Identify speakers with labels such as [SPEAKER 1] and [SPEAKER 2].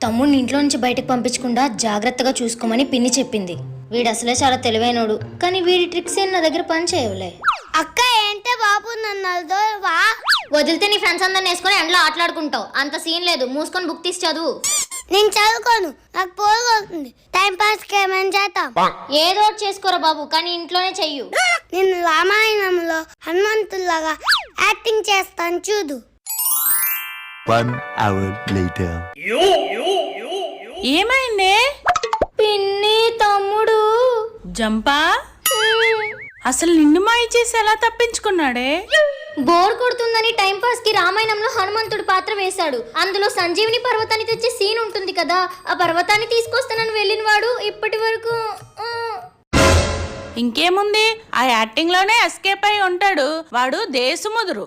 [SPEAKER 1] తమ్ముడిని ఇంట్లో నుంచి బయటకు పంపించకుండా జాగ్రత్తగా చూసుకోమని పిన్ని చెప్పింది. వీడు అసలే చాలా తెలివైనోడు, కానీ వీడి ట్రిక్స్ ఏం నా దగ్గర పని చేయవులే.
[SPEAKER 2] అక్క ఏంటే బాబు నన్ను వా
[SPEAKER 1] వదిలితే నీ ఫ్రెండ్స్ అందరిని వేసుకొని ఎండలో ఆటలాడుకుంటావు. అంత సీన్ లేదు, మూసుకొని బుక్ తీసి చదువు.
[SPEAKER 2] నేను చదువుకోను, నాకు పోగొడుతుంది. టైం పాస్ కి ఏమైనా చేద్దాం.
[SPEAKER 1] ఏదో ఒకటి చేసుకోరా బాబు, కానీ ఇంట్లోనే చెయ్యు.
[SPEAKER 2] నేను రామాయణంలో హనుమంతుల్లాగా యాక్టింగ్ చేస్తాను చూడు.
[SPEAKER 3] 1 hour later.
[SPEAKER 4] ఏమైందే?
[SPEAKER 1] పిన్ని తమ్ముడు
[SPEAKER 4] జంపా అసలు నిన్ను మాయ చేసి ఎలా తప్పించుకున్నాడే?
[SPEAKER 1] బోర్ కొడుతుందని టైం పాస్ కి రామాయణంలో హనుమంతుడు పాత్ర వేశాడు. అందులో సంజీవిని పర్వతాన్ని తెచ్చే సీన్ ఉంటుంది కదా, ఆ పర్వతాన్ని తీసుకొస్తానని వెళ్ళిన వాడు ఇప్పటి వరకు
[SPEAKER 4] ఇంకేముంది, ఆ యాక్టింగ్ లోనే ఎస్కేప్ అయి ఉంటాడు. వాడు దేశముదురు.